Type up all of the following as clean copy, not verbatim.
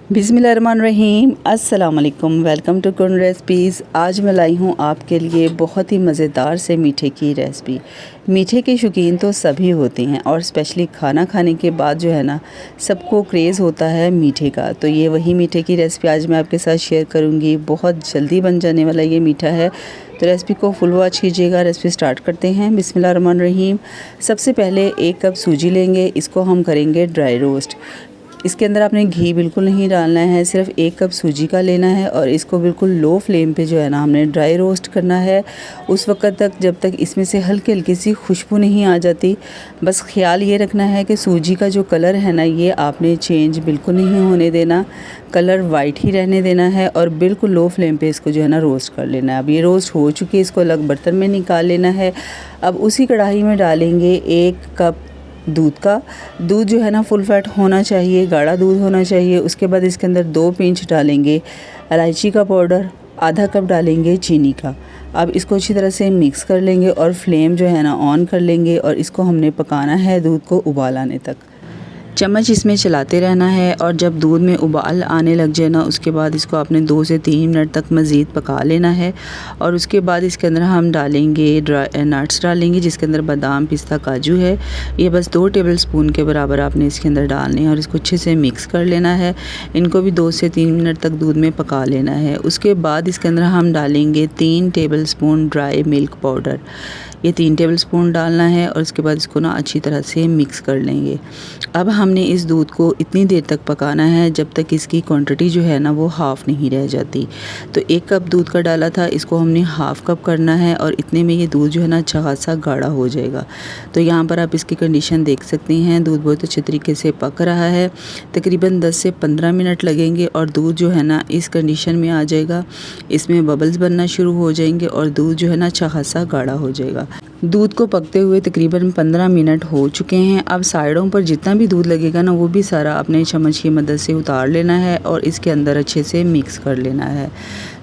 बिस्मिल्लाहिर्रहमानिर्रहीम। अस्सलाम वालेकुम। वेलकम टू कुन रेसिपीज़। आज मैं लाई हूँ आपके लिए बहुत ही मज़ेदार से मीठे की रेसिपी। मीठे के शौकीन तो सभी होते हैं और स्पेशली खाना खाने के बाद जो है ना सबको क्रेज़ होता है मीठे का। तो ये वही मीठे की रेसिपी आज मैं आपके साथ शेयर करूँगी। बहुत जल्दी बन जाने वाला ये मीठा है, तो रेसिपी को फुल वॉच कीजिएगा। रेसिपी स्टार्ट करते हैं। बिस्मिल्लाहिर्रहमानिर्रहीम। सबसे पहले 1 कप सूजी लेंगे, इसको हम करेंगे ड्राई रोस्ट। इसके अंदर आपने घी बिल्कुल नहीं डालना है, सिर्फ 1 कप सूजी का लेना है और इसको बिल्कुल लो फ्लेम पे जो है ना हमने ड्राई रोस्ट करना है उस वक्त तक जब तक इसमें से हल्की हल्की सी खुशबू नहीं आ जाती। बस ख्याल ये रखना है कि सूजी का जो कलर है ना ये आपने चेंज बिल्कुल नहीं होने देना, कलर वाइट ही रहने देना है और बिल्कुल लो फ्लेम पे इसको जो है ना रोस्ट कर लेना है। अब ये रोस्ट हो चुकी है, इसको अलग बर्तन में निकाल लेना है। अब उसी कढ़ाई में डालेंगे 1 कप दूध जो है ना फुल फैट होना चाहिए, गाढ़ा दूध होना चाहिए। उसके बाद इसके अंदर 2 पिंच डालेंगे इलायची का पाउडर, आधा कप डालेंगे चीनी का। अब इसको अच्छी तरह से मिक्स कर लेंगे और फ्लेम जो है ना ऑन कर लेंगे और इसको हमने पकाना है दूध को उबाल आने तक। चम्मच इसमें चलाते रहना है और जब दूध में उबाल आने लग जाए ना उसके बाद इसको आपने 2 से 3 मिनट तक मज़ीद पका लेना है। और उसके बाद इसके अंदर हम डालेंगे नट्स डालेंगे, जिसके अंदर बादाम, पिस्ता, काजू है। ये बस 2 टेबलस्पून के बराबर आपने इसके अंदर डालने हैं और इसको अच्छे से मिक्स कर लेना है। इनको भी 2 से 3 मिनट तक दूध में पका लेना है। उसके बाद इसके अंदर हम डालेंगे 3 टेबलस्पून ड्राई मिल्क पाउडर। ये 3 टेबलस्पून डालना है और उसके बाद इसको ना अच्छी तरह से मिक्स कर लेंगे। अब हमने इस दूध को इतनी देर तक पकाना है जब तक इसकी क्वांटिटी जो है ना वो हाफ़ नहीं रह जाती। तो 1 कप दूध का डाला था, इसको हमने हाफ़ कप करना है और इतने में ये दूध जो है ना अच्छा खासा गाढ़ा हो जाएगा। तो यहाँ पर आप इसकी कंडीशन देख सकते हैं, दूध बहुत अच्छे तरीके से पक रहा है। तकरीबन 10 से 15 मिनट लगेंगे और दूध जो है ना इस कंडीशन में आ जाएगा, इसमें बबल्स बनना शुरू हो जाएंगे और दूध जो है ना अच्छा खासा गाढ़ा हो जाएगा। दूध को पकते हुए तकरीबन 15 मिनट हो चुके हैं। अब साइडों पर जितना भी दूध लगेगा ना वो भी सारा अपने चम्मच की मदद से उतार लेना है और इसके अंदर अच्छे से मिक्स कर लेना है।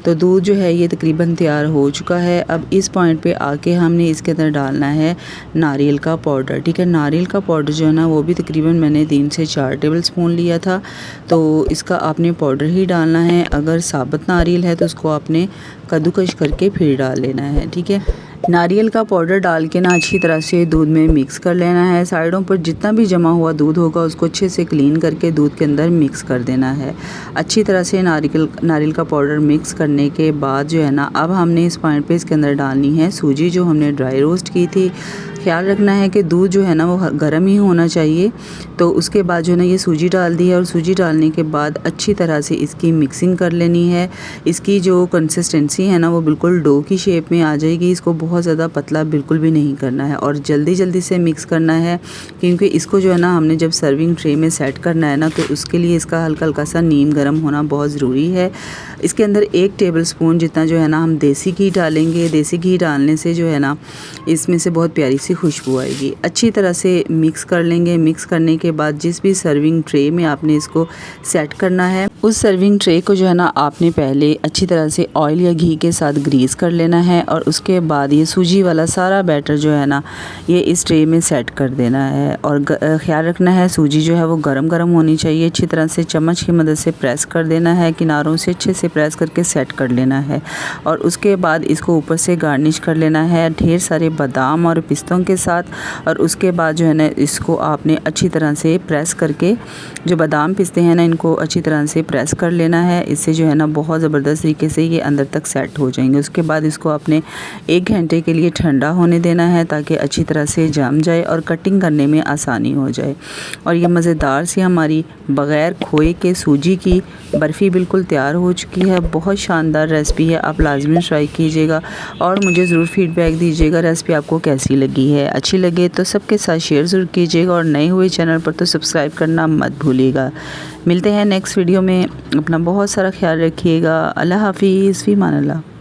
तो दूध जो है ये तकरीबन तैयार हो चुका है। अब इस पॉइंट पे आके हमने इसके अंदर डालना है नारियल का पाउडर। ठीक है, नारियल का पाउडर जो है ना वो भी तकरीबन मैंने 3 से 4 टेबलस्पून लिया था, तो इसका आपने पाउडर ही डालना है। अगर साबुत नारियल है तो उसको आपने कद्दूकश करके फिर डाल लेना है। ठीक है, नारियल का पाउडर डाल के ना अच्छी तरह से दूध में मिक्स कर लेना है। साइडों पर जितना भी जमा हुआ दूध होगा उसको अच्छे से क्लीन करके दूध के अंदर मिक्स कर देना है। अच्छी तरह से नारियल का पाउडर मिक्स करने के बाद जो है ना अब हमने इस पॉइंट पे इसके अंदर डालनी है सूजी जो हमने ड्राई रोस्ट की थी। ख्याल रखना है कि दूध जो है ना वो गर्म ही होना चाहिए। तो उसके बाद जो है ना ये सूजी डाल दी है और सूजी डालने के बाद अच्छी तरह से इसकी मिक्सिंग कर लेनी है। इसकी जो कंसिस्टेंसी है ना वो बिल्कुल डो की शेप में आ जाएगी। इसको बहुत ज़्यादा पतला बिल्कुल भी नहीं करना है और जल्दी से मिक्स करना है, क्योंकि इसको जो है ना हमने जब सर्विंग ट्रे में सेट करना है ना तो उसके लिए इसका हल्का हल्का सा नीम गर्म होना बहुत ज़रूरी है। इसके अंदर 1 टेबलस्पून जितना जो है ना हम देसी घी डालेंगे। देसी घी डालने से जो है ना इसमें से बहुत प्यारी सी खुशबू आएगी। अच्छी तरह से मिक्स कर लेंगे। मिक्स करने के बाद जिस भी सर्विंग ट्रे में आपने इसको सेट करना है उस सर्विंग ट्रे को जो है ना आपने पहले अच्छी तरह से ऑयल या घी के साथ ग्रीस कर लेना है और उसके बाद ये सूजी वाला सारा बैटर जो है ना ये इस ट्रे में सेट कर देना है। और ख्याल रखना है सूजी जो है वो गरम होनी चाहिए। अच्छी तरह से चम्मच की मदद से प्रेस कर देना है, किनारों से अच्छे से प्रेस करके सेट कर लेना है। और उसके बाद इसको ऊपर से गार्निश कर लेना है ढेर सारे बादाम और पिस्तों के साथ। और उसके बाद जो है ना इसको आपने अच्छी तरह से प्रेस करके जो बादाम पिस्ते हैं ना इनको अच्छी तरह से प्रेस कर लेना है। इससे जो है ना बहुत ज़बरदस्त तरीके से ये अंदर तक सेट हो जाएंगे। उसके बाद इसको आपने 1 घंटे के लिए ठंडा होने देना है ताकि अच्छी तरह से जम जाए और कटिंग करने में आसानी हो जाए। और ये मज़ेदार सी हमारी बग़ैर खोए के सूजी की बर्फ़ी बिल्कुल तैयार हो चुकी है। बहुत शानदार रेसिपी है, आप लाजमी ट्राई कीजिएगा और मुझे ज़रूर फीडबैक दीजिएगा रेसिपी आपको कैसी लगी है। अच्छी लगे तो सबके साथ शेयर ज़रूर कीजिएगा और नए हुए चैनल पर तो सब्सक्राइब करना मत भूलिएगा। मिलते हैं नेक्स्ट वीडियो में। अपना बहुत सारा ख्याल रखिएगा। अल्लाह हाफ़िज़, फ़ी अमान अल्लाह।